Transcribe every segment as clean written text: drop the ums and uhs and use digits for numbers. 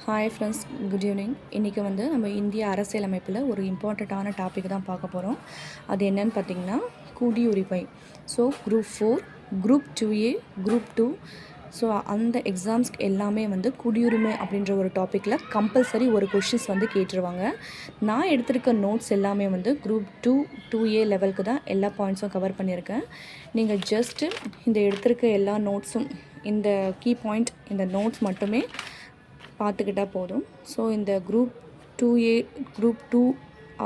Hi friends, good evening. இன்றைக்கி வந்து நம்ம இந்திய அரசியலமைப்பில் ஒரு இம்பார்ட்டண்ட்டான டாபிக் தான் பார்க்க போகிறோம். அது என்னன்னு பார்த்திங்கன்னா குடியுரிமை. So group 4, group 2A, group 2. So அந்த எக்ஸாம்ஸ்க்கு எல்லாமே வந்து குடியுரிமை அப்படின்ற ஒரு டாப்பிக்கில் கம்பல்சரி ஒரு கொஷின்ஸ் வந்து கேட்டுருவாங்க. நான் எடுத்திருக்க நோட்ஸ் எல்லாமே வந்து குரூப் 2A லெவலுக்கு தான் எல்லா பாயிண்ட்ஸும் கவர் பண்ணியிருக்கேன். நீங்கள் ஜஸ்ட்டு இந்த எடுத்திருக்க எல்லா நோட்ஸும், இந்த கீ பாயிண்ட், இந்த நோட்ஸ் மட்டுமே பார்த்துக்கிட்டால் போதும். ஸோ இந்த குரூப் 2A, குரூப் 2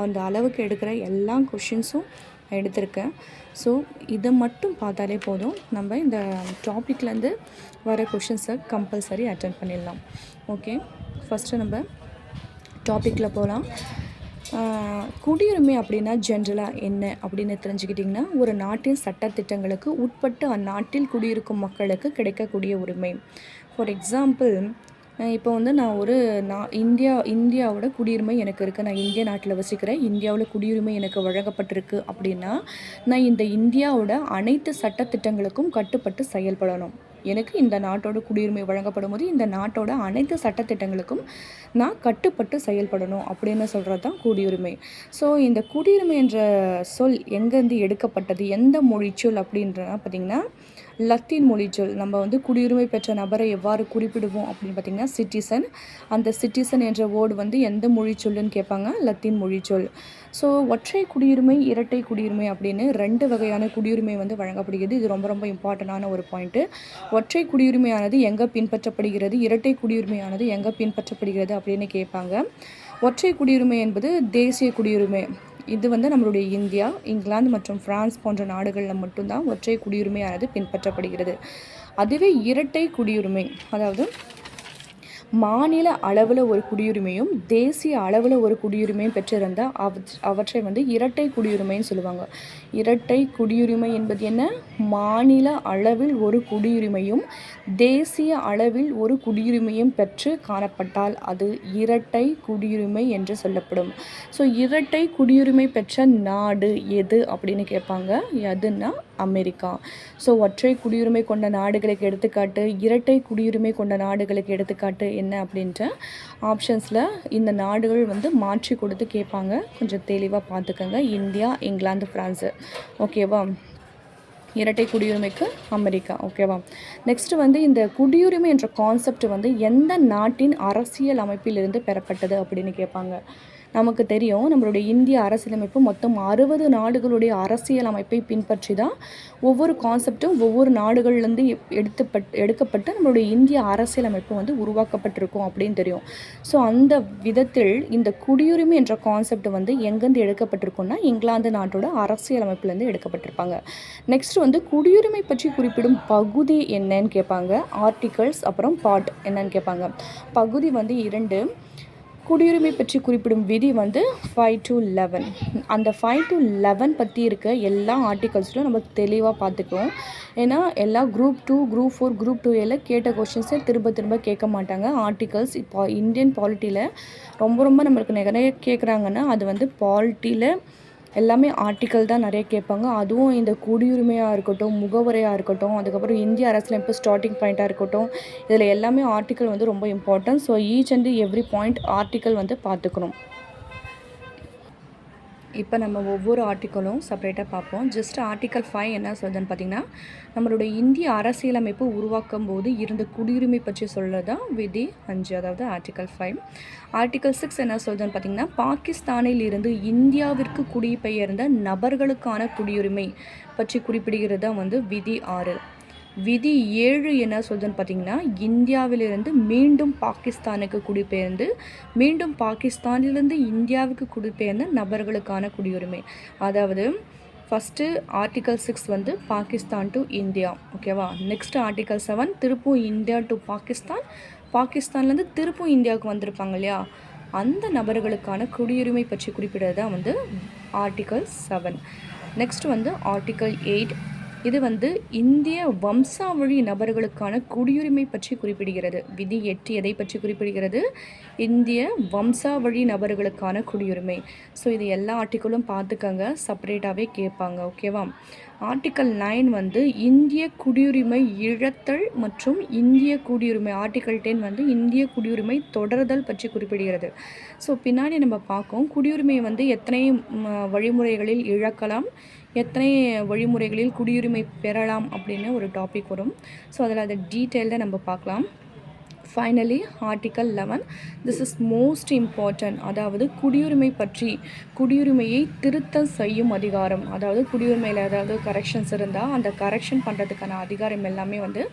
அந்த அளவுக்கு எடுக்கிற எல்லா கொஷின்ஸும் எடுத்திருக்கேன். ஸோ இதை மட்டும் பார்த்தாலே போதும், நம்ம இந்த டாப்பிக்லேருந்து வர கொஷின்ஸை கம்பல்சரி அட்டென்ட் பண்ணிடலாம். ஓகே, ஃபஸ்ட்டு நம்ம டாப்பிக்கில் போகலாம். குடியுரிமை அப்படின்னா ஜென்ரலாக என்ன அப்படின்னு தெரிஞ்சுக்கிட்டிங்கன்னா, ஒரு நாட்டின் சட்டத்திட்டங்களுக்கு உட்பட்டு அந்நாட்டில் குடியிருக்கும் மக்களுக்கு கிடைக்கக்கூடிய உரிமை. ஃபார் எக்ஸாம்பிள், இப்போ வந்து இந்தியாவோட குடியுரிமை எனக்கு இருக்குது, நான் இந்திய நாட்டில் வசிக்கிறேன், இந்தியாவில் குடியுரிமை எனக்கு வழங்கப்பட்டிருக்கு அப்படின்னா, நான் இந்த இந்தியாவோட அனைத்து சட்டத்திட்டங்களுக்கும் கட்டுப்பட்டு செயல்படணும். எனக்கு இந்த நாட்டோட குடியுரிமை வழங்கப்படும் போது இந்த நாட்டோட அனைத்து சட்டத்திட்டங்களுக்கும் நான் கட்டுப்பட்டு செயல்படணும் அப்படின்னு சொல்கிறது தான் குடியுரிமை. ஸோ இந்த குடியுரிமை என்ற சொல் எங்கேருந்து எடுக்கப்பட்டது, எந்த மொழிச்சொல் அப்படின்றனா பார்த்திங்கன்னா லத்தீன் மொழிச்சொல். நம்ம வந்து குடியுரிமை பெற்ற நபரை எவ்வாறு குறிப்பிடுவோம் அப்படின்னு பார்த்திங்கன்னா சிட்டிசன். அந்த சிட்டிசன் என்ற வேர்டு வந்து எந்த மொழிச்சொல்லுன்னு கேட்பாங்க, லத்தீன் மொழிச்சொல். ஸோ ஒற்றை குடியுரிமை, இரட்டை குடியுரிமை அப்படின்னு 2 வகையான குடியுரிமை வந்து வழங்கப்படுகிறது. இது ரொம்ப ரொம்ப இம்பார்ட்டண்டான ஒரு பாயிண்ட்டு. ஒற்றை குடியுரிமையானது எங்கே பின்பற்றப்படுகிறது, இரட்டை குடியுரிமையானது எங்கே பின்பற்றப்படுகிறது அப்படின்னு கேட்பாங்க. ஒற்றை குடியுரிமை என்பது தேசிய குடியுரிமை. இது வந்து நம்மளுடைய இந்தியா, இங்கிலாந்து மற்றும் பிரான்ஸ் போன்ற நாடுகளில் மட்டும்தான் ஒற்றை குடியுரிமையானது பின்பற்றப்படுகிறது. அதுவே இரட்டை குடியுரிமை, அதாவது மாநில அளவில் ஒரு குடியுரிமையும் தேசிய அளவில் ஒரு குடியுரிமையும் பெற்றிருந்தால் அவற்றை வந்து இரட்டை குடியுரிமைன்னு சொல்லுவாங்க. இரட்டை குடியுரிமை என்பது என்ன? மாநில அளவில் ஒரு குடியுரிமையும் தேசிய அளவில் ஒரு குடியுரிமையும் பெற்று காணப்பட்டால் அது இரட்டை குடியுரிமை என்று சொல்லப்படும். ஸோ இரட்டை குடியுரிமை பெற்ற நாடு எது அப்படின்னு கேட்பாங்க. எதுன்னா அமெரிக்கா. ஸோ ஒற்றை குடியுரிமை கொண்ட நாடுகளுக்கு எடுத்துக்காட்டு, இரட்டை குடியுரிமை கொண்ட நாடுகளுக்கு எடுத்துக்காட்டு என்ன அப்படின்ட்டு ஆப்ஷன்ஸில் இந்த நாடுகள் வந்து மாற்றி கொடுத்து கேட்பாங்க. கொஞ்சம் தெளிவாக பார்த்துக்கோங்க. India, England, France. ஓகேவா? இரட்டை குடியுரிமைக்கு அமெரிக்கா. ஓகேவா? நெக்ஸ்ட்டு வந்து இந்த குடியுரிமை என்ற கான்செப்ட் வந்து எந்த நாட்டின் அரசியல் அமைப்பிலிருந்து பெறப்பட்டது அப்படின்னு கேட்பாங்க. நமக்கு தெரியும், நம்மளுடைய இந்திய அரசியலமைப்பு மொத்தம் 60 நாடுகளுடைய அரசியல் அமைப்பை பின்பற்றி தான் ஒவ்வொரு கான்செப்டும் ஒவ்வொரு நாடுகள்லேருந்து எடுக்கப்பட்டு நம்மளுடைய இந்திய அரசியலமைப்பு வந்து உருவாக்கப்பட்டிருக்கும் அப்படின்னு தெரியும். ஸோ அந்த விதத்தில் இந்த குடியுரிமை என்ற கான்செப்ட் வந்து எங்கேருந்து எடுக்கப்பட்டிருக்குன்னா இங்கிலாந்து நாட்டோட அரசியலமைப்புலேருந்து எடுக்கப்பட்டிருப்பாங்க. நெக்ஸ்ட் வந்து குடியுரிமை பற்றி குறிப்பிடும் பகுதி என்னன்னு கேட்பாங்க. ஆர்டிகல்ஸ் அப்புறம் பார்ட் என்னன்னு கேட்பாங்க. பகுதி வந்து 2, குடியுரிமை பற்றி குறிப்பிடும் விதி வந்து 5 to 11. அந்த 5 to 11 பற்றி இருக்க எல்லா ஆர்டிகல்ஸ்லையும் நம்ம தெளிவாக பார்த்துக்குவோம். ஏன்னா எல்லா குரூப் 2, குரூப் 4, குரூப் 2A கேட்ட கொஷின்ஸை திரும்ப கேட்க மாட்டாங்க. ஆர்டிகல்ஸ் இப்போ இந்தியன் பாலிட்டியில் ரொம்ப நம்மளுக்கு நிறைய கேட்குறாங்கன்னா அது வந்து பாலிட்டியில் எல்லாமே ஆர்டிக்கல் தான் நிறைய கேட்பாங்க. அதுவும் இந்த குடியுரிமையாக இருக்கட்டும், முகவரையாக இருக்கட்டும், அதுக்கப்புறம் இந்திய அரசியலமைப்பு ஸ்டார்டிங் பாயிண்ட்டாக இருக்கட்டும், இதில் எல்லாமே ஆர்டிக்கல் வந்து ரொம்ப important. So each and every point article வந்து பார்த்துக்கணும். இப்போ நம்ம ஒவ்வொரு ஆர்டிக்கலும் செப்பரேட்டாக பார்ப்போம். ஜஸ்ட் ஆர்டிக்கல் 5 என்ன சொல்லுதுன்னு பார்த்திங்கன்னா, நம்மளுடைய இந்திய அரசியலமைப்பு உருவாக்கும் போது இருந்த குடியுரிமை பற்றி சொல்கிறது தான் விதி 5, அதாவது ஆர்டிக்கல் 5. ஆர்டிக்கல் 6 என்ன சொல்லுதுன்னு பார்த்திங்கன்னா, பாகிஸ்தானில் இருந்து இந்தியாவிற்கு குடிபெயர்ந்த நபர்களுக்கான குடியுரிமை பற்றி குறிப்பிடுகிறது தான் வந்து விதி 6. விதி 7 என்ன சொல்லுதுன்னு பார்த்திங்கன்னா, இந்தியாவிலிருந்து மீண்டும் பாகிஸ்தானுக்கு குடிபெயர்ந்து மீண்டும் பாகிஸ்தானிலிருந்து இந்தியாவுக்கு குடிபெயர்ந்த நபர்களுக்கான குடியுரிமை. அதாவது ஃபஸ்ட்டு ஆர்டிக்கல் 6 வந்து பாகிஸ்தான் டு இந்தியா. ஓகேவா? நெக்ஸ்ட் ஆர்டிக்கல் 7 திருப்பும் இந்தியா டு பாகிஸ்தான், பாகிஸ்தான்லேருந்து திருப்பும் இந்தியாவுக்கு வந்திருப்பாங்க இல்லையா, அந்த நபர்களுக்கான குடியுரிமை பற்றி குறிப்பிடுறது தான் வந்து ஆர்டிக்கல் 7. நெக்ஸ்ட் வந்து ஆர்டிக்கல் 8 இது வந்து இந்திய வம்சாவழி நபர்களுக்கான குடியுரிமை பற்றி குறிப்பிடுகிறது. விதி 8 எதை பற்றி குறிப்பிடுகிறது? இந்திய வம்சாவழி நபர்களுக்கான குடியுரிமை. ஸோ இது எல்லா ஆர்டிக்கிளும் பார்த்துக்கங்க, செப்பரேட்டாகவே கேட்பாங்க. ஓகேவா? ஆர்டிக்கல் 9 வந்து இந்திய குடியுரிமை இழத்தல் மற்றும் இந்திய குடியுரிமை. ஆர்டிக்கல் 10 வந்து இந்திய குடியுரிமை தொடர்தல் பற்றி குறிப்பிடுகிறது. ஸோ பின்னாடி நம்ம பார்ப்போம் குடியுரிமையை வந்து எத்தனை வழிமுறைகளில் இழக்கலாம், எத்தனை வழிமுறைகளில் குடியுரிமை பெறலாம் அப்படின்னு ஒரு டாபிக் வரும். ஸோ அதில் அதை டீட்டெயில்டாக நம்ம பார்க்கலாம். Finally article 11, this is most important. அதாவது குடியுரிமை பற்றி, குடியுரிமையை திருத்தம் செய்யும் அதிகாரம். அதாவது குடியுரிமையில் ஏதாவது கரெக்ஷன்ஸ் இருந்தால் அந்த கரெக்ஷன் பண்ணுறதுக்கான அதிகாரம் எல்லாமே வந்து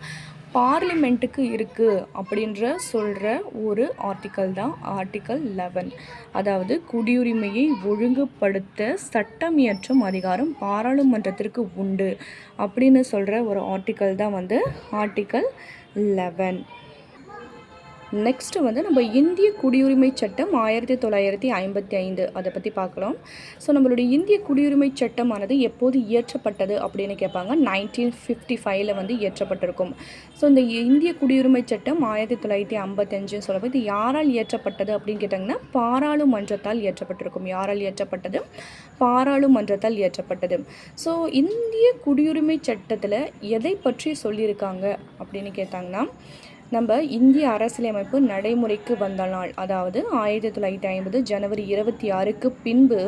பார்லிமெண்ட்டுக்கு இருக்குது அப்படின்ற சொல்கிற ஒரு ஆர்டிக்கல் தான் ஆர்டிக்கல் 11. அதாவது குடியுரிமையை ஒழுங்குபடுத்த சட்டம் இயற்றும் அதிகாரம் பாராளுமன்றத்திற்கு உண்டு அப்படின்னு சொல்கிற ஒரு ஆர்டிக்கல் தான் வந்து ஆர்டிக்கல் 11. நெக்ஸ்ட்டு வந்து நம்ம இந்திய குடியுரிமை சட்டம் 1955 அதை பற்றி பார்க்கலாம். ஸோ நம்மளுடைய இந்திய குடியுரிமை சட்டமானது எப்போது இயற்றப்பட்டது அப்படின்னு கேட்பாங்க. 1955 வந்து இயற்றப்பட்டிருக்கும். ஸோ இந்த இந்திய குடியுரிமை சட்டம் 1955 சொல்லும்போது இது யாரால் இயற்றப்பட்டது அப்படின்னு கேட்டாங்கன்னா பாராளுமன்றத்தால் இயற்றப்பட்டிருக்கும். யாரால் இயற்றப்பட்டது? பாராளுமன்றத்தால் இயற்றப்பட்டது. ஸோ இந்திய குடியுரிமை சட்டத்தில் எதை பற்றி சொல்லியிருக்காங்க அப்படின்னு கேட்டாங்கன்னா, நம்ம இந்திய அரசியலமைப்பு நடைமுறைக்கு வந்த நாள், அதாவது 1950 ஜனவரி 26க்கு பின்பு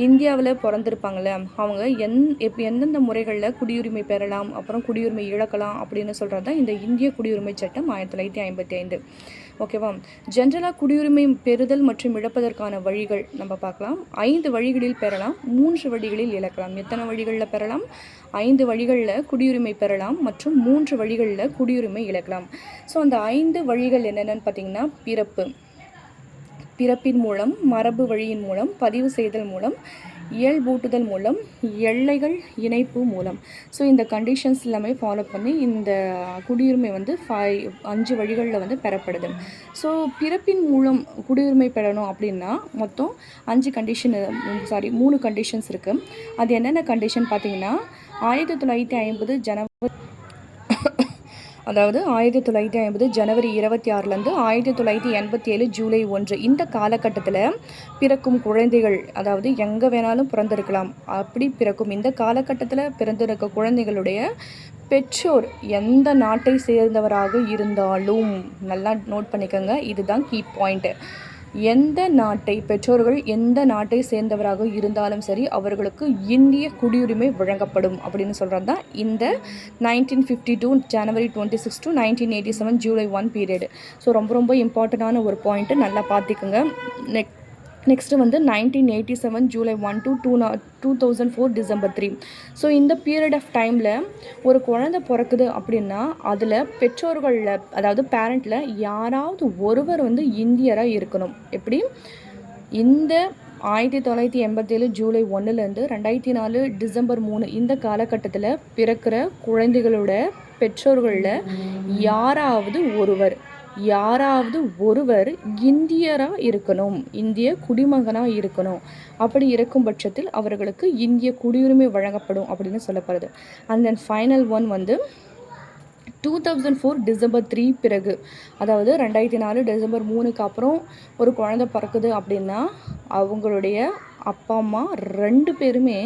இந்தியாவில் பிறந்திருப்பாங்கள்ல, அவங்க எந்தெந்த முறைகளில் குடியுரிமை பெறலாம், அப்புறம் குடியுரிமை இழக்கலாம் அப்படின்னு சொல்கிறது தான் இந்த இந்திய குடியுரிமை சட்டம் 1955. ஓகேவா? ஜென்ரலாக குடியுரிமை பெறுதல் மற்றும் இழப்பதற்கான வழிகள் நம்ம பார்க்கலாம். 5 வழிகளில் பெறலாம், 3 வழிகளில் இழக்கலாம். எத்தனை வழிகளில் பெறலாம்? 5 வழிகளில் குடியுரிமை பெறலாம் மற்றும் 3 வழிகளில் குடியுரிமை இழக்கலாம். ஸோ அந்த 5 வழிகள் என்னென்னு பார்த்தீங்கன்னா, பிறப்பின் மூலம், மரபு வழியின் மூலம், பதிவு செய்தல் மூலம், இயல்பூட்டுதல் மூலம், எல்லைகள் இணைப்பு மூலம். ஸோ இந்த கண்டிஷன்ஸ் எல்லாமே ஃபாலோ பண்ணி இந்த குடியுரிமை வந்து 5 வழிகளில் வந்து பெறப்படுது. ஸோ பிறப்பின் மூலம் குடியுரிமை பெறணும் அப்படின்னா மொத்தம் 3 கண்டிஷன்ஸ் இருக்குது. அது என்னென்ன கண்டிஷன் பார்த்தீங்கன்னா, 1950 ஜனவரி 26லேருந்து 1987 ஜூலை 1 இந்த காலகட்டத்தில் பிறக்கும் குழந்தைகள், அதாவது எங்கே வேணாலும் பிறந்திருக்கலாம், அப்படி பிறக்கும் இந்த காலகட்டத்தில் பிறந்திருக்க குழந்தைகளுடைய பெற்றோர் எந்த நாட்டை சேர்ந்தவராக இருந்தாலும், நல்லா நோட் பண்ணிக்கோங்க, இதுதான் கீ பாயிண்ட்டு. பெற்றோர்கள் எந்த நாட்டை சேர்ந்தவராக இருந்தாலும் சரி அவர்களுக்கு இந்திய குடியுரிமை வழங்கப்படும் அப்படின்னு சொல்கிறது தான் இந்த 1952 ஜனவரி 26 to 1987 ஜூலை 1 பீரியடு. ஸோ ரொம்ப இம்பார்ட்டண்டான ஒரு பாயிண்ட்டு, நல்லா பார்த்துக்குங்க. நெக்ஸ்ட்டு வந்து 1987 ஜூலை 1 to 2004 டிசம்பர் 3. ஸோ இந்த பீரியட் ஆஃப் டைமில் ஒரு குழந்தை பிறக்குது அப்படின்னா அதில் பெற்றோர்களில், அதாவது பேரண்ட்டில் யாராவது ஒருவர் வந்து இந்தியராக இருக்கணும். எப்படி? இந்த 1987 ஜூலை 1லேருந்து 2004 டிசம்பர் 3 இந்த காலகட்டத்தில் பிறக்கிற குழந்தைகளோட பெற்றோர்களில் யாராவது ஒருவர் இந்தியராக இருக்கணும், இந்திய குடிமகனாக இருக்கணும். அப்படி இருக்கும் பட்சத்தில் அவர்களுக்கு இந்திய குடியுரிமை வழங்கப்படும் அப்படின்னு சொல்லப்படுது. அண்ட் தென் ஃபைனல் ஒன் வந்து 2004 டிசம்பர் 3 பிறகு, அதாவது 2004 டிசம்பர் 3க்கு அப்புறம் ஒரு குழந்தை பிறக்குது அப்படின்னா அவங்களுடைய அப்பா அம்மா 2 பேருமே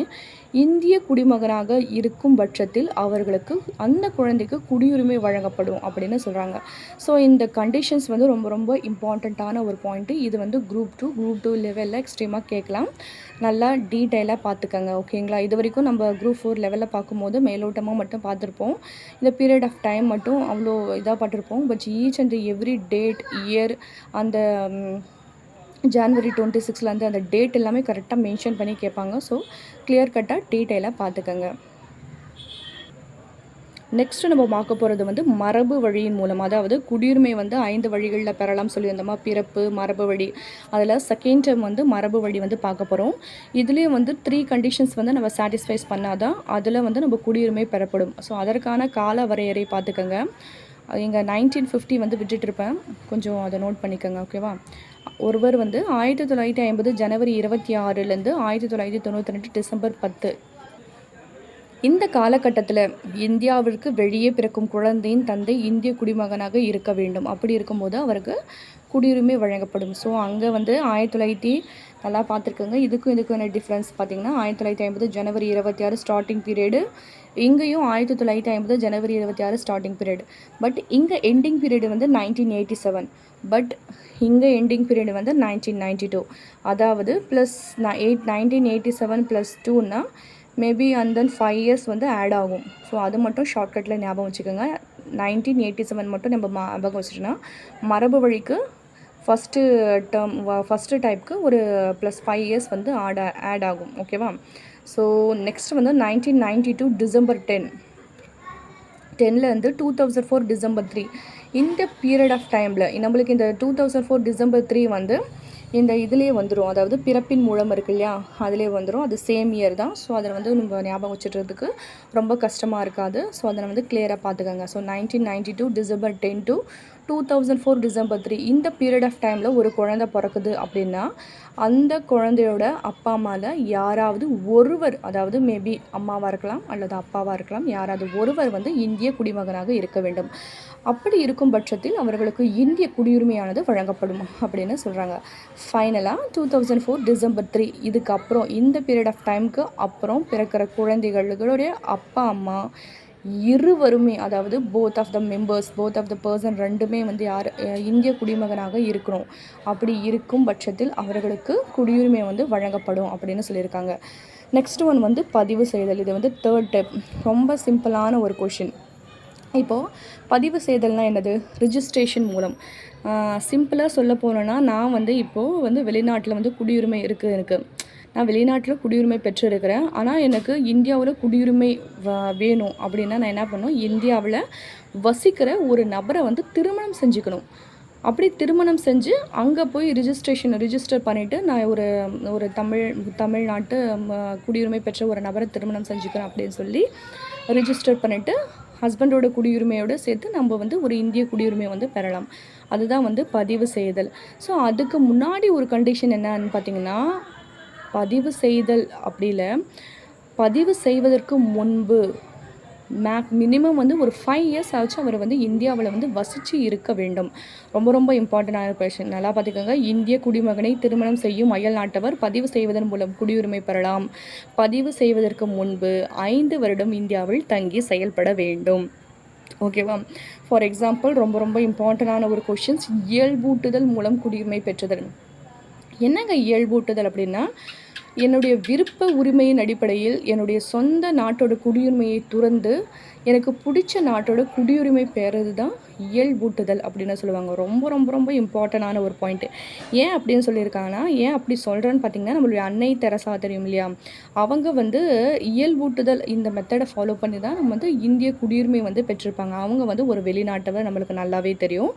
இந்திய குடிமகனாக இருக்கும் பட்சத்தில் அவர்களுக்கு அந்த குழந்தைக்கு குடியுரிமை வழங்கப்படும் அப்படின்னு சொல்கிறாங்க. ஸோ இந்த கண்டிஷன்ஸ் வந்து ரொம்ப இம்பார்ட்டண்ட்டான ஒரு பாயிண்ட்டு. இது வந்து குரூப் 2 லெவலில் எக்ஸ்ட்ரீமாக கேட்கலாம். நல்லா டீட்டெயிலாக பார்த்துக்கங்க. ஓகேங்களா? இது வரைக்கும் நம்ம குரூப் 4 லெவலில் பார்க்கும்போது மேலோட்டமாக மட்டும் பார்த்துருப்போம். இந்த பீரியட் ஆஃப் டைம் மட்டும் அவ்வளோ இதாக பட்டிருப்போம். But each and every date, year, அந்த ஜான்வரி 26லேருந்து அந்த டேட் எல்லாமே கரெக்டாக மென்ஷன் பண்ணி கேட்பாங்க. ஸோ கிளியர் கட்டாக டீட்டெயிலாக பார்த்துக்கங்க. நெக்ஸ்ட்டு நம்ம பார்க்க போகிறது வந்து மரபு வழியின் மூலம், அதாவது குடியுரிமை வந்து 5 வழிகளில் பெறலாம் சொல்லியிருந்தோமா, பிறப்பு, மரபு வழி. அதில் செகண்ட் டைம் வந்து மரபு வழி வந்து பார்க்க போகிறோம். இதுலேயும் வந்து 3 கண்டிஷன்ஸ் வந்து நம்ம சாட்டிஸ்ஃபைஸ் பண்ணாதான் அதில் வந்து நம்ம குடியுரிமை பெறப்படும். ஸோ அதற்கான கால வரையறை பார்த்துக்கங்க. இங்கே 1950 வந்து விட்டுட்டிருப்பேன், கொஞ்சம் அதை நோட் பண்ணிக்கோங்க. ஓகேவா? ஒருவர் வந்து 1950 ஜனவரி 26லேருந்து 1992 டிசம்பர் 10 இந்த காலகட்டத்தில் இந்தியாவிற்கு வெளியே பிறக்கும் குழந்தையின் தந்தை இந்திய குடிமகனாக இருக்க வேண்டும். அப்படி இருக்கும்போது அவருக்கு குடியுரிமை வழங்கப்படும். ஸோ அங்கே வந்து 1900 நல்லா பார்த்துருக்கோங்க. இதுக்கும் என்ன டிஃப்ரென்ஸ் பார்த்தீங்கன்னா 1950 ஜனவரி 26 ஸ்டார்டிங் பீரியடு, இங்கேயும் 1950 ஜனவரி 26 ஸ்டார்டிங் பீரியட். பட் இங்கே எண்டிங் பீரியடு வந்து 1987. பட் இங்கே எண்டிங் பீரியடு வந்து 1992. அதாவது ப்ளஸ் 1987 + 2னா மேபி அண்ட் தென் 5 இயர்ஸ் வந்து ஆட் ஆகும். ஸோ அது மட்டும் ஷார்ட்கட்டில் ஞாபகம் வச்சுக்கோங்க. 1987 மட்டும் நம்ம ஞாபகம் வச்சுட்டோன்னா மரபு வழிக்கு ஃபஸ்ட்டு டைப்புக்கு ஒரு +5 இயர்ஸ் வந்து ஆட் ஆகும். ஓகேவா? ஸோ நெக்ஸ்ட் வந்து 1992 டிசம்பர் 10லேருந்து 2004 டிசம்பர் 3 இந்த பீரியட் ஆஃப் டைமில் நம்மளுக்கு இந்த 2004 டிசம்பர் 3 வந்து இந்த இதுலேயே வந்துடும். அதாவது பிறப்பின் மூலம் இருக்கு இல்லையா, அதிலே வந்துடும். அது சேம் இயர் தான். ஸோ அதை வந்து நம்ம ஞாபகம் வச்சுக்கிறதுக்கு ரொம்ப கஷ்டமாக இருக்காது. ஸோ அதை வந்து கிளியராக பார்த்துக்கோங்க. ஸோ 1992 டிசம்பர் 10 to 2004 டிசம்பர் 3 இந்த பீரியட் ஆஃப் டைமில் ஒரு குழந்தை பிறக்குது அப்படின்னா அந்த குழந்தையோட அப்பா அம்மாவில் யாராவது ஒருவர், அதாவது மேபி அம்மாவாக இருக்கலாம் அல்லது அப்பாவாக இருக்கலாம், யாராவது ஒருவர் வந்து இந்திய குடிமகனாக இருக்க வேண்டும். அப்படி இருக்கும் பட்சத்தில் அவர்களுக்கு இந்திய குடியுரிமையானது வழங்கப்படும் அப்படின்னு சொல்கிறாங்க. ஃபைனலாக 2004 டிசம்பர் 3 இதுக்கப்புறம் இந்த பீரியட் ஆஃப் டைமுக்கு அப்புறம் பிறக்கிற குழந்தைகளுடைய அப்பா அம்மா இருவருமே, அதாவது போத் ஆஃப் த பர்சன் ரெண்டுமே வந்து இந்திய குடிமகனாக இருக்கணும். அப்படி இருக்கும் பட்சத்தில் அவர்களுக்கு குடியுரிமை வந்து வழங்கப்படும் அப்படின்னு சொல்லியிருக்காங்க. நெக்ஸ்ட் ஒன் வந்து பதிவு செய்தல். இது வந்து 3rd டைப். ரொம்ப சிம்பிளான ஒரு கொஷின். இப்போது பதிவு செய்தல்னால் என்னது? ரிஜிஸ்ட்ரேஷன் மூலம். சிம்பிளாக சொல்ல போனோன்னா நான் வந்து இப்போது வந்து வெளிநாட்டில் வந்து குடியுரிமை இருக்குது எனக்கு. நான் வெளிநாட்டில் குடியுரிமை பெற்றிருக்கிறேன். ஆனால் எனக்கு இந்தியாவில் குடியுரிமை வேணும் அப்படின்னா நான் என்ன பண்ணணும்? இந்தியாவில் வசிக்கிற ஒரு நபரை வந்து திருமணம் செஞ்சுக்கணும். அப்படி திருமணம் செஞ்சு அங்கே போய் ரிஜிஸ்டர் பண்ணிவிட்டு நான் ஒரு தமிழ்நாட்டு குடியுரிமை பெற்ற ஒரு நபரை திருமணம் செஞ்சுக்கிறேன் அப்படின்னு சொல்லி ரிஜிஸ்டர் பண்ணிவிட்டு ஹஸ்பண்டோட குடியுரிமையோடு சேர்த்து நம்ம வந்து ஒரு இந்திய குடியுரிமை வந்து பெறலாம். அதுதான் வந்து பதிவு செய்தல். ஸோ அதுக்கு முன்னாடி ஒரு கண்டிஷன் என்னன்னு பார்த்தீங்கன்னா, பதிவு செய்தல் அப்படில பதிவு செய்வதற்கு முன்பு மினிமம் வந்து ஒரு 5 இயர்ஸ் ஆச்சு அவர் வந்து இந்தியாவில் வந்து வசித்து இருக்க வேண்டும். ரொம்ப இம்பார்ட்டண்டான கொஷின். நல்லா பார்த்துக்கோங்க. இந்திய குடிமகனை திருமணம் செய்யும் அயல் நாட்டவர் பதிவு செய்வதன் மூலம் குடியுரிமை பெறலாம். பதிவு செய்வதற்கு முன்பு 5 வருடம் இந்தியாவில் தங்கி செயல்பட வேண்டும். ஓகேவா? ஃபார் எக்ஸாம்பிள் ரொம்ப இம்பார்ட்டண்டான ஒரு கொஷின்ஸ். இயல்பூட்டுதல் மூலம் குடியுரிமை பெற்றுதல். என்னங்க இயல்பூட்டுதல் அப்படின்னா, என்னுடைய விருப்ப உரிமையின் அடிப்படையில் என்னுடைய சொந்த நாட்டோட குடியுரிமையை துறந்து எனக்கு பிடிச்ச நாட்டோட குடியுரிமை பெறது தான் இயல்பூட்டுதல் அப்படின்னு சொல்லுவாங்க. ரொம்ப இம்பார்ட்டண்டான ஒரு பாயிண்ட்டு. ஏன் அப்படின்னு சொல்லியிருக்காங்கன்னா, ஏன் அப்படி சொல்கிறேன்னு பார்த்தீங்கன்னா, நம்மளுடைய அன்னை தெரசா தெரியும் இல்லையா, அவங்க வந்து இயல்பூட்டுதல் இந்த மெத்தடை ஃபாலோ பண்ணி தான் நம்ம வந்து இந்திய குடியுரிமை வந்து பெற்றிருப்பாங்க. அவங்க வந்து ஒரு வெளிநாட்டவர், நம்மளுக்கு நல்லாவே தெரியும்.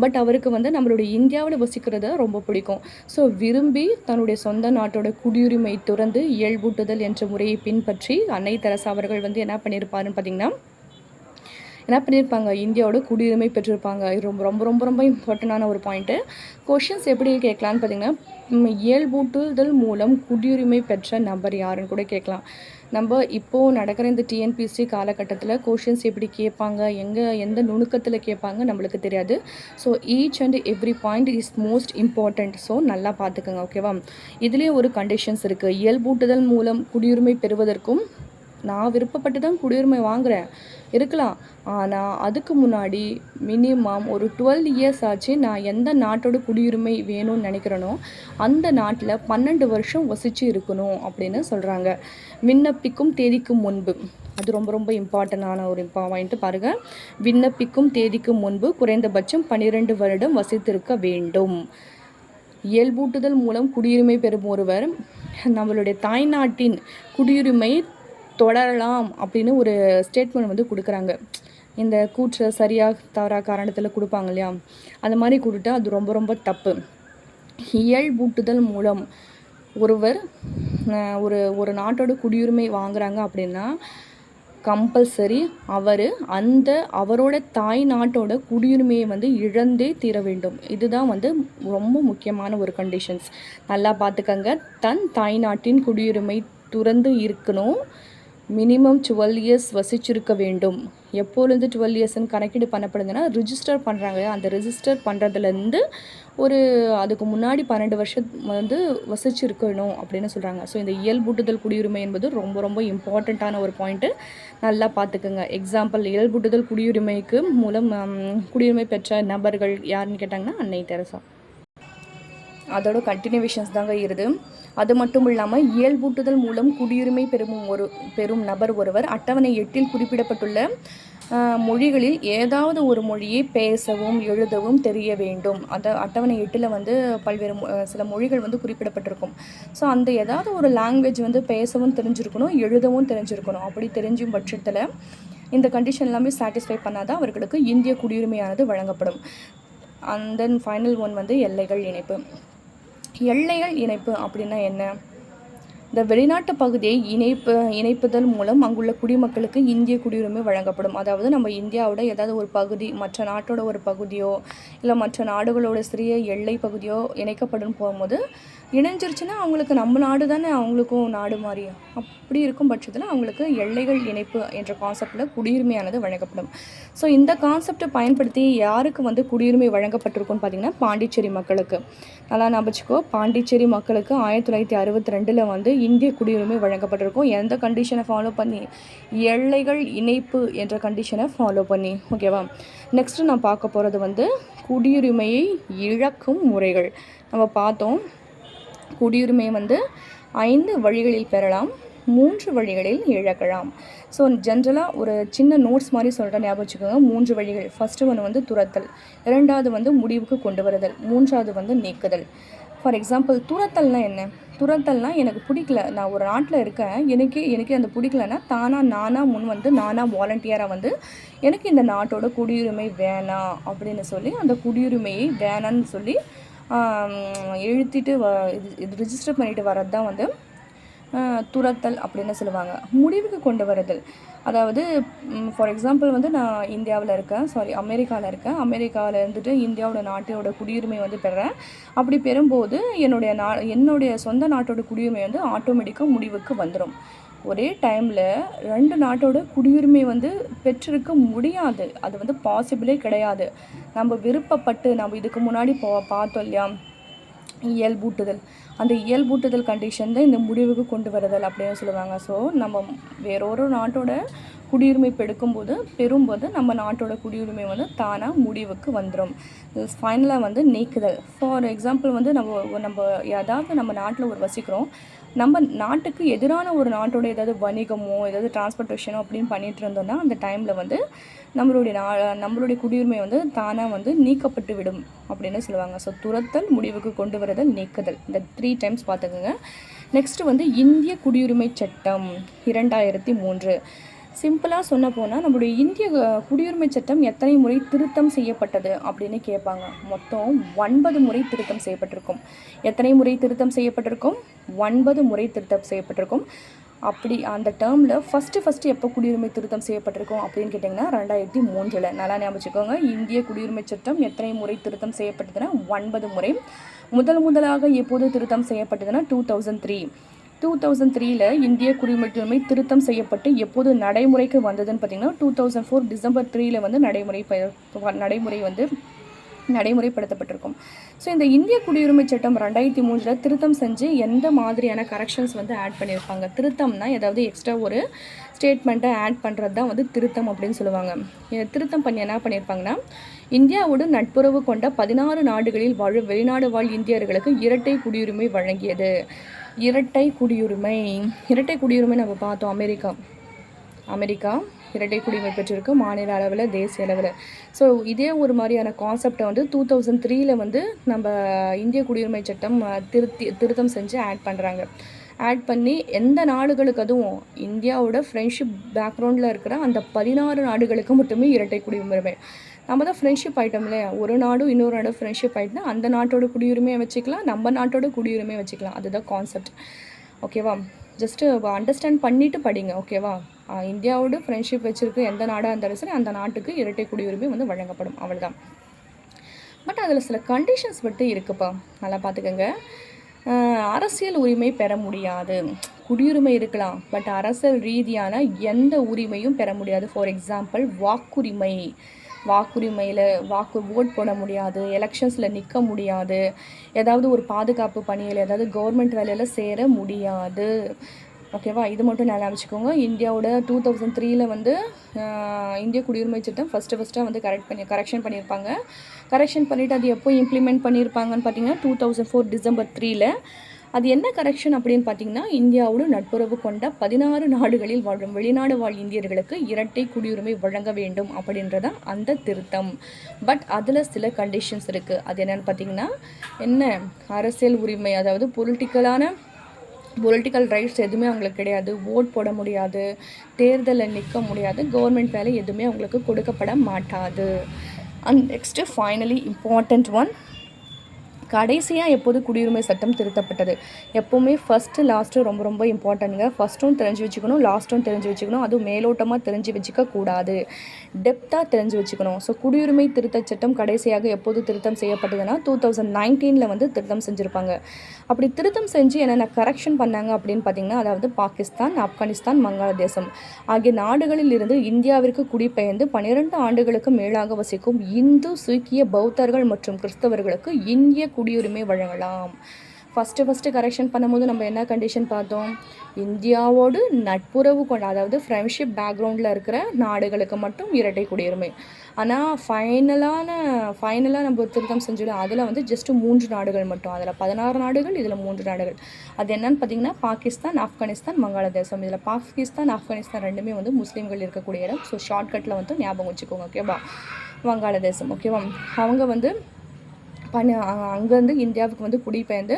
பட் அவருக்கு வந்து நம்மளுடைய இந்தியாவில் வசிக்கிறது ரொம்ப பிடிக்கும். ஸோ விரும்பி தன்னுடைய சொந்த நாட்டோட குடியுரிமை துறந்து இயல்பூட்டுதல் என்ற முறையை பின்பற்றி அன்னை தெரசா அவர்கள் வந்து என்ன பண்ணியிருப்பாருன்னு பார்த்தீங்கன்னா, என்ன பண்ணியிருப்பாங்க? இந்தியாவோட குடியுரிமை பெற்றிருப்பாங்க. இது ரொம்ப இம்பார்ட்டண்டான ஒரு பாயிண்ட்டு. கொஷின்ஸ் எப்படி கேட்கலான்னு பார்த்தீங்கன்னா, இயல்பூட்டுதல் மூலம் குடியுரிமை பெற்ற நபர் யாருன்னு கூட கேட்கலாம். நம்ம இப்போது நடக்கிற இந்த டிஎன்பிஎஸ்சி காலகட்டத்தில் கொஷின்ஸ் எப்படி கேட்பாங்க, எந்த நுணுக்கத்தில் கேட்பாங்க நம்மளுக்கு தெரியாது. So each and every point is most important. So நல்லா பார்த்துக்கோங்க. ஓகேவா? இதுலேயே ஒரு கண்டிஷன்ஸ் இருக்குது. இயல்பூட்டுதல் மூலம் குடியுரிமை பெறுவதற்கும் நான் விருப்பப்பட்டு தான் குடியுரிமை வாங்குகிறேன் இருக்கலாம். ஆனால் அதுக்கு முன்னாடி மினிமம் ஒரு 12 இயர்ஸ் ஆச்சு நான் எந்த நாட்டோட குடியுரிமை வேணும்னு நினைக்கிறேனோ அந்த நாட்டில் 12 வருஷம் வசித்து இருக்கணும் அப்படின்னு சொல்கிறாங்க. விண்ணப்பிக்கும் தேதிக்கு முன்பு, அது ரொம்ப இம்பார்ட்டண்டான ஒரு பாயிண்ட்டு பாருங்கள். விண்ணப்பிக்கும் தேதிக்கு முன்பு குறைந்தபட்சம் 12 வருடம் வசித்திருக்க வேண்டும். இயல்பூட்டுதல் மூலம் குடியுரிமை பெறும் ஒருவர் நம்மளுடைய தாய்நாட்டின் குடியுரிமை தொடரலாம் அப்படின்னு ஒரு ஸ்டேட்மெண்ட் வந்து கொடுக்குறாங்க. இந்த கூற்று சரியாக தவறாக காரணத்தில் கொடுப்பாங்க இல்லையா, அந்த மாதிரி கொடுத்தா அது ரொம்ப தப்பு. இயல்பூட்டுதல் மூலம் ஒருவர் ஒரு நாட்டோட குடியுரிமை வாங்குறாங்க அப்படின்னா கம்பல்சரி அவரோட தாய் நாட்டோட குடியுரிமையை வந்து இழந்தே தீர வேண்டும். இதுதான் வந்து ரொம்ப முக்கியமான ஒரு கண்டிஷன்ஸ். நல்லா பார்த்துக்கங்க. தன் தாய் நாட்டின் குடியுரிமை துறந்து இருக்கணும். மினிமம் 12 இயர்ஸ் வசிச்சிருக்க வேண்டும். எப்போலேருந்து 12 இயர்ஸ்ன்னு கணக்கீடு பண்ணப்படுதுன்னா ரிஜிஸ்டர் பண்ணுறாங்க. அந்த ரிஜிஸ்டர் பண்ணுறதுலேருந்து ஒரு அதுக்கு முன்னாடி 12 வருஷம் வந்து வசிச்சிருக்கணும் அப்படின்னு சொல்கிறாங்க. ஸோ இந்த இயல்பூட்டுதல் குடியுரிமை என்பது ரொம்ப ரொம்ப இம்பார்ட்டண்ட்டான ஒரு பாயிண்ட்டு. நல்லா பார்த்துக்குங்க. எக்ஸாம்பிள், இயல்பூட்டுதல் குடியுரிமைக்கு மூலம் குடியுரிமை பெற்ற நபர்கள் யாருன்னு கேட்டாங்கன்னா அன்னை தெரசா. அதோட கண்டினியூவேஷன்ஸ் தாங்க இருது. அது மட்டும் இல்லாமல் இயல்பூட்டுதல் மூலம் குடியுரிமை பெறும் நபர் ஒருவர் அட்டவணை 8 குறிப்பிடப்பட்டுள்ள மொழிகளில் ஏதாவது ஒரு மொழியை பேசவும் எழுதவும் தெரிய வேண்டும். அந்த அட்டவணை 8 வந்து பல்வேறு சில மொழிகள் வந்து குறிப்பிடப்பட்டிருக்கும். ஸோ அந்த ஏதாவது ஒரு லாங்குவேஜ் வந்து பேசவும் தெரிஞ்சிருக்கணும், எழுதவும் தெரிஞ்சிருக்கணும். அப்படி தெரிஞ்சும் பட்சத்தில் இந்த கண்டிஷன் எல்லாமே சாட்டிஸ்ஃபை பண்ணாதான் அவர்களுக்கு இந்திய குடியுரிமையானது வழங்கப்படும். அண்ட் தென் ஃபைனல் ஒன் வந்து எல்லைகள் இணைப்பு. எல்லைகள் இணைப்பு அப்படின்னா என்ன? இந்த வெளிநாட்டு பகுதியை இணைப்புதல் மூலம் அங்குள்ள குடிமக்களுக்கு இந்திய குடியுரிமை வழங்கப்படும். அதாவது நம்ம இந்தியாவோட ஏதாவது ஒரு பகுதி மற்ற நாட்டோட ஒரு பகுதியோ இல்லை மற்ற நாடுகளோட சிறிய எல்லை பகுதியோ இணைக்கப்படும் போகும்போது இணைஞ்சிருச்சுன்னா அவங்களுக்கு நம்ம நாடு தானே அவங்களுக்கும் நாடு மாதிரி. அப்படி இருக்கும் பட்சத்தில் அவங்களுக்கு எல்லைகள் இணைப்பு என்ற கான்செப்டில் குடியுரிமையானது வழங்கப்படும். ஸோ இந்த கான்செப்டை பயன்படுத்தி யாருக்கு வந்து குடியுரிமை வழங்கப்பட்டிருக்குன்னு பார்த்தீங்கன்னா பாண்டிச்சேரி மக்களுக்கு. நல்லா ஞாபகம், பாண்டிச்சேரி மக்களுக்கு 1962 வந்து இந்திய குடியுரிமை வழங்கப்பட்டிருக்கும். எந்த கண்டிஷனை ஃபாலோ பண்ணி? எல்லைகள் இணைப்பு என்ற கண்டிஷனை ஃபாலோ பண்ணி. ஓகேவா? நெக்ஸ்ட்டு நான் பார்க்க போகிறது வந்து குடியுரிமையை இழக்கும் முறைகள். நம்ம பார்த்தோம், குடியுரிமையை வந்து 5 வழிகளில் பெறலாம், 3 வழிகளில் இழக்கலாம். ஸோ ஜென்ரலாக ஒரு சின்ன நோட்ஸ் மாதிரி சொல்கிறேன், ஞாபகம் வச்சுக்கோங்க. 3 வழிகள். ஃபஸ்ட்டு ஒன்று வந்து துரத்தல், 2வது வந்து முடிவுக்கு கொண்டு வருதல், 3வது வந்து நீக்குதல். ஃபார் எக்ஸாம்பிள், துரத்தல்னால் என்ன? துரத்தல்னால் எனக்கு பிடிக்கல, நான் ஒரு நாட்டில் இருக்கேன், எனக்கு அந்த பிடிக்கலன்னா நானாக முன் வந்து நானாக வாலண்டியராக வந்து எனக்கு இந்த நாட்டோட குடியுரிமை வேணாம் அப்படின்னு சொல்லி அந்த குடியுரிமையை வேணான்னு சொல்லி எழுத்திட்டு இது ரிஜிஸ்டர் பண்ணிட்டு வர்றது தான் வந்து துரத்தல் அப்படின்னு சொல்லுவாங்க. முடிவுக்கு கொண்டு வருதல், அதாவது ஃபார் எக்ஸாம்பிள் வந்து நான் இந்தியாவில் இருக்கேன், அமெரிக்காவில் இருக்கேன். அமெரிக்காவில் இருந்துட்டு இந்தியாவோட நாட்டோட குடியுரிமை வந்து பெறேன். அப்படி பெறும்போது என்னுடைய சொந்த நாட்டோட குடியுரிமை வந்து ஆட்டோமேட்டிக்காக முடிவுக்கு வந்துடும். ஒரே டைமில் 2 நாட்டோட குடியுரிமை வந்து பெற்றிருக்க முடியாது. அது வந்து பாசிபிளே கிடையாது. நம்ம விருப்பப்பட்டு நம்ம இதுக்கு முன்னாடி பார்த்தோம் இல்லையா, இயல்பூட்டுதல். அந்த இயல்பூட்டுதல் கண்டிஷன் தான் இந்த முடிவுக்கு கொண்டு வருதல் அப்படின்னு சொல்லுவாங்க. ஸோ நம்ம வேறொரு நாட்டோட குடியுரிமை பெறும்போது நம்ம நாட்டோட குடியுரிமை வந்து தானாக முடிவுக்கு வந்துடும். ஃபைனலாக வந்து நீக்குதல். ஃபார் எக்ஸாம்பிள் வந்து நம்ம ஏதாவது நம்ம நாட்டில் வசிக்கிறோம், நம்ம நாட்டுக்கு எதிரான ஒரு நாட்டோட ஏதாவது வணிகமோ ஏதாவது டிரான்ஸ்போர்ட்டேஷனோ அப்படின்னு பண்ணிகிட்டு இருந்தோம்னா அந்த டைமில் வந்து நம்மளுடைய குடியுரிமை வந்து தானாக வந்து நீக்கப்பட்டு விடும் அப்படின்னு சொல்லுவாங்க. ஸோ துரத்தல், முடிவுக்கு கொண்டு வருதல், நீக்குதல், இந்த 3 டைம்ஸ் பார்த்துக்குங்க. நெக்ஸ்ட்டு வந்து இந்திய குடியுரிமை சட்டம் 2003. சிம்பிளாக சொன்ன போனால் நம்மளுடைய இந்திய குடியுரிமை சட்டம் எத்தனை முறை திருத்தம் செய்யப்பட்டது அப்படின்னு கேட்பாங்க. மொத்தம் 9 முறை திருத்தம் செய்யப்பட்டிருக்கும். எத்தனை முறை திருத்தம் செய்யப்பட்டிருக்கும்? 9 முறை திருத்தம் செய்யப்பட்டிருக்கும். அப்படி அந்த டேர்மில் ஃபஸ்ட்டு எப்போ குடியுரிமை திருத்தம் செய்யப்பட்டிருக்கும் அப்படின்னு கேட்டிங்கன்னா 2003. நல்லா ஞாபகம் வச்சுக்கோங்க. இந்திய குடியுரிமை சட்டம் எத்தனை முறை திருத்தம் செய்யப்பட்டதுன்னா 9 முறை. முதலாக எப்போது திருத்தம் செய்யப்பட்டதுன்னா 2003. இந்திய குடியுரிமை திருத்தம் செய்யப்பட்டு எப்போது நடைமுறைக்கு வந்ததுன்னு பார்த்தீங்கன்னா 2004 டிசம்பர் 3 வந்து நடைமுறைப்படுத்தப்பட்டிருக்கும். ஸோ இந்த இந்திய குடியுரிமை சட்டம் 2003 திருத்தம் செஞ்சு எந்த மாதிரியான கரெக்ஷன்ஸ் வந்து ஆட் பண்ணியிருப்பாங்க? திருத்தம்னா ஏதாவது எக்ஸ்ட்ரா ஒரு ஸ்டேட்மெண்ட்டை ஆட் பண்ணுறது தான் வந்து திருத்தம் அப்படின்னு சொல்லுவாங்க. திருத்தம் பண்ணி என்ன பண்ணியிருப்பாங்கன்னா, இந்தியாவோடு நட்புறவு கொண்ட 16 நாடுகளில் வாழும் வெளிநாடு வாழ் இந்தியர்களுக்கு இரட்டை குடியுரிமை வழங்கியது. இரட்டை குடியுரிமை நம்ம பார்த்தோம். அமெரிக்கா இரட்டை குடியுரிமை பெற்றிருக்கு, மாநில அளவில், தேசிய அளவில். ஸோ இதே ஒரு மாதிரியான கான்செப்டை வந்து 2003 வந்து நம்ம இந்திய குடியுரிமை சட்டம் திருத்தம் செஞ்சு ஆட் பண்ணி எந்த நாடுகளுக்கு, அதுவும் இந்தியாவோட ஃப்ரெண்ட்ஷிப் பேக்ரவுண்டில் இருக்கிற அந்த 16 நாடுகளுக்கு மட்டுமே இரட்டை குடியுரிமை. நம்ம தான் ஃப்ரெண்ட்ஷிப் ஆகிட்டோம் இல்லையா, ஒரு நாடும் இன்னொரு நாடும் ஃப்ரெண்ட்ஷிப் ஆகிட்டுனா அந்த நாட்டோட குடியுரிமையை வச்சுக்கலாம், நம்ம நாட்டோட குடியுரிமையை வச்சுக்கலாம். அதுதான் கான்செப்ட். ஓகேவா? ஜஸ்ட்டு அண்டர்ஸ்டாண்ட் பண்ணிவிட்டு படிங்க. ஓகேவா? இந்தியாவோட ஃப்ரெண்ட்ஷிப் வச்சுருக்கு எந்த நாடாக இருந்தாலும் சரி அந்த நாட்டுக்கு இரட்டை குடியுரிமை வந்து வழங்கப்படும். அவ்வளோதான். பட் அதில் சில கண்டிஷன்ஸ் மட்டும் இருக்குப்பா, நல்லா பார்த்துக்கோங்க. அரசியல் உரிமை பெற முடியாது. குடியுரிமை இருக்கலாம், பட் அரசியல் ரீதியான எந்த உரிமையும் பெற முடியாது. ஃபார் எக்ஸாம்பிள் வாக்குரிமை. வாக்குரிமையில் ஓட் போட முடியாது, எலெக்ஷன்ஸில் நிற்க முடியாது, ஏதாவது ஒரு பாதுகாப்பு பணியில் ஏதாவது கவர்மெண்ட் வேலையில் சேர முடியாது. ஓகேவா, இது மட்டும் நல்லா வச்சுக்கோங்க. இந்தியாவோட 2003 வந்து இந்திய குடியுரிமை சட்டம் ஃபஸ்ட்டாக வந்து கரெக்ஷன் பண்ணியிருப்பாங்க. கரெக்ஷன் பண்ணிவிட்டு அது எப்போ இம்ப்ளிமெண்ட் பண்ணியிருப்பாங்கன்னு பார்த்தீங்கன்னா 2004 டிசம்பர் 3ல். அது என்ன கரெக்ஷன் அப்படின்னு பார்த்தீங்கன்னா, இந்தியாவோடு நட்புறவு கொண்ட 16 நாடுகளில் வாழும் வெளிநாடு வாழ் இந்தியர்களுக்கு இரட்டை குடியுரிமை வழங்க வேண்டும் அப்படின்றதான் அந்த திருத்தம். பட் அதில் சில கண்டிஷன்ஸ் இருக்குது. அது என்னென்னு பார்த்தீங்கன்னா, அரசியல் உரிமை, அதாவது பொலிட்டிக்கல் ரைட்ஸ் எதுவுமே அவங்களுக்கு கிடையாது, ஓட் போட முடியாது, தேர்தலில் நிற்க முடியாது, கவர்மெண்ட் வேலை எதுவுமே அவங்களுக்கு கொடுக்கப்பட மாட்டாது. And next finally important one, கடைசியாக எப்போது குடியுரிமை சட்டம் திருத்தப்பட்டது? எப்போவுமே ஃபஸ்ட்டு லாஸ்ட்டு ரொம்ப ரொம்ப இம்பார்ட்டன்ட்ங்க. ஃபஸ்ட்டும் தெரிஞ்சு வச்சுக்கணும், லாஸ்ட்டும் தெரிஞ்சு வச்சுக்கணும். அதுவும் மேலோட்டமாக தெரிஞ்சு வச்சுக்கக்கூடாது, டெப்த்தாக தெரிஞ்சு வச்சுக்கணும். ஸோ குடியுரிமை திருத்த சட்டம் கடைசியாக எப்போது திருத்தம் செய்யப்பட்டதுன்னா 2019 வந்து திருத்தம் செஞ்சுருப்பாங்க. அப்படி திருத்தம் செஞ்சு என்னென்ன கரெக்ஷன் பண்ணாங்க அப்படின்னு பார்த்தீங்கன்னா, அதாவது பாகிஸ்தான், ஆப்கானிஸ்தான், வங்காளதேசம் ஆகிய நாடுகளில் இருந்து இந்தியாவிற்கு குடிபெயர்ந்து 12 ஆண்டுகளுக்கு மேலாக வசிக்கும் இந்து, சீக்கிய, பௌத்தர்கள் மற்றும் கிறிஸ்தவர்களுக்கு இந்திய குடியுரிமை வழங்கலாம். ஃபஸ்ட்டு கரெக்ஷன் பண்ணும்போது நம்ம என்ன கண்டிஷன் பார்த்தோம்? இந்தியாவோடு நட்புறவு கொண்ட, அதாவது ஃப்ரெண்ட்ஷிப் பேக்ரவுண்டில் இருக்கிற நாடுகளுக்கு மட்டும் இரட்டை குடியுரிமை. ஆனால் ஃபைனலாக நம்ம திருத்தம் செஞ்சிடும். அதில் வந்து ஜஸ்ட்டு 3 நாடுகள் மட்டும். அதில் 16 நாடுகள், இதில் 3 நாடுகள். அது என்னன்னு பார்த்தீங்கன்னா பாகிஸ்தான், ஆப்கானிஸ்தான், வங்காளதேசம். இதில் பாகிஸ்தான், ஆப்கானிஸ்தான் ரெண்டுமே வந்து முஸ்லீம்கள் இருக்கக்கூடிய இடம். ஸோ ஷார்ட்கட்டில் வந்து ஞாபகம் வச்சுக்கோங்க. ஓகேவா, வங்காளதேசம். ஓகேவா, அவங்க வந்து அங்கேருந்து இந்தியாவுக்கு வந்து குடிபெயர்ந்து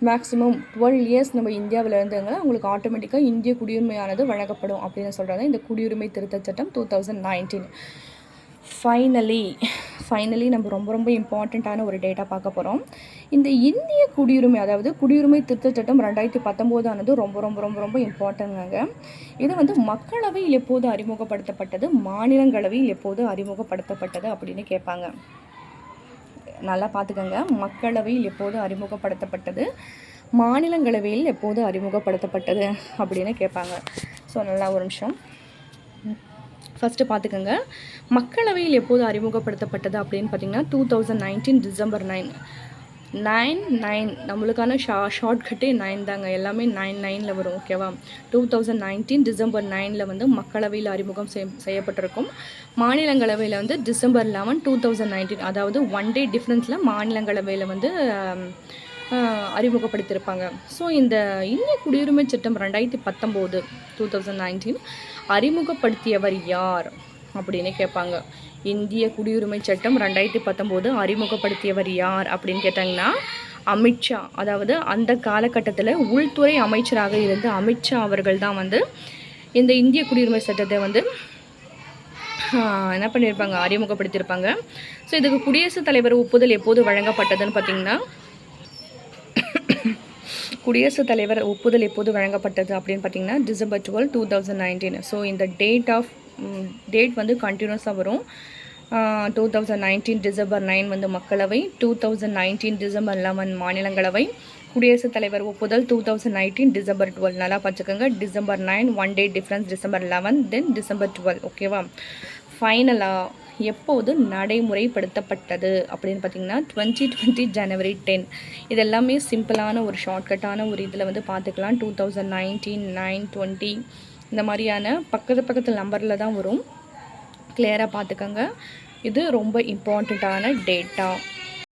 மேக்ஸிமம் 12 இயர்ஸ் நம்ம இந்தியாவில் இருந்தவங்க அவங்களுக்கு ஆட்டோமேட்டிக்காக இந்திய குடியுரிமையானது வழங்கப்படும் அப்படின்னு சொல்கிறது இந்த குடியுரிமை திருத்தச் சட்டம் 2019. ஃபைனலி நம்ம ரொம்ப ரொம்ப இம்பார்ட்டண்ட்டான ஒரு டேட்டா பார்க்க போகிறோம். இந்த இந்திய குடியுரிமை, அதாவது குடியுரிமை திருத்தச் சட்டம் 2019 ஆனது ரொம்ப ரொம்ப ரொம்ப ரொம்ப இம்பார்ட்டன்ட்ங்க. இது வந்து மக்களவையில் எப்போது அறிமுகப்படுத்தப்பட்டது, மாநிலங்களவையில் எப்போது அறிமுகப்படுத்தப்பட்டது அப்படின்னு கேட்பாங்க. நல்லா பார்த்துக்கோங்க. மக்களவையில் எப்போது அறிமுகப்படுத்தப்பட்டது, மாநிலங்களவையில் எப்போது அறிமுகப்படுத்தப்பட்டது அப்படின்னு கேட்பாங்க. ஸோ நல்லா ஒரு நிமிஷம் ஃபஸ்ட்டு பார்த்துக்கோங்க. மக்களவையில் எப்போது அறிமுகப்படுத்தப்பட்டது அப்படின்னு பார்த்தீங்கன்னா 2019 டிசம்பர் 9 நம்மளுக்கான ஷார்ட்கட்டே 9 தாங்க. எல்லாமே 9 வரும். ஓகேவா, 2019 டிசம்பர் 9 வந்து மக்களவையில் அறிமுகம் செய்யப்பட்டிருக்கும். மாநிலங்களவையில் வந்து டிசம்பர் 11 2019, அதாவது 1 டே டிஃப்ரென்ஸில் மாநிலங்களவையில் வந்து அறிமுகப்படுத்தியிருப்பாங்க. ஸோ இந்த இந்திய குடியுரிமை சட்டம் 2019 அறிமுகப்படுத்தியவர் யார் அப்படின்னு கேட்பாங்க. இந்திய குடியுரிமை சட்டம் 2019 அறிமுகப்படுத்தியவர் யார் அப்படின்னு கேட்டாங்கன்னா அமித்ஷா. அதாவது அந்த காலகட்டத்தில் உள்துறை அமைச்சராக இருந்த அமித்ஷா அவர்கள் தான் வந்து இந்த இந்திய குடியுரிமை சட்டத்தை வந்து என்ன பண்ணியிருப்பாங்க, அறிமுகப்படுத்தியிருப்பாங்க. ஸோ இதுக்கு குடியரசுத் தலைவர் ஒப்புதல் எப்போது வழங்கப்பட்டதுன்னு பார்த்தீங்கன்னா, குடியரசுத் தலைவர் ஒப்புதல் எப்போது வழங்கப்பட்டது அப்படின்னு பார்த்தீங்கன்னா டிசம்பர் 12 2019. ஸோ இந்த டேட் வந்து கண்டினியூஸாக வரும். 2019 டிசம்பர் 9 வந்து மக்களவை, 2019 டிசம்பர் 11 மாநிலங்களவை, குடியரசுத் தலைவர் ஒப்புதல் 2019 டிசம்பர் 12. நல்லா பார்த்துக்கோங்க. டிசம்பர் 9 1 டே டிஃப்ரென்ஸ், டிசம்பர் 11 தென் டிசம்பர் 12. ஓகேவா, ஃபைனலாக எப்போது நடைமுறைப்படுத்தப்பட்டது அப்படின்னு பார்த்தீங்கன்னா 2020 ஜனவரி 10. இது எல்லாமே சிம்பிளான ஒரு ஷார்ட்கட்டான ஒரு இதில் வந்து பார்த்துக்கலாம். 2019 9 20 இந்த மாதிரியான பக்கத்தில் நம்பரில் தான் வரும். கிளியராக பார்த்துக்கோங்க. இது ரொம்ப இம்பார்ட்டண்ட்டான டேட்டா.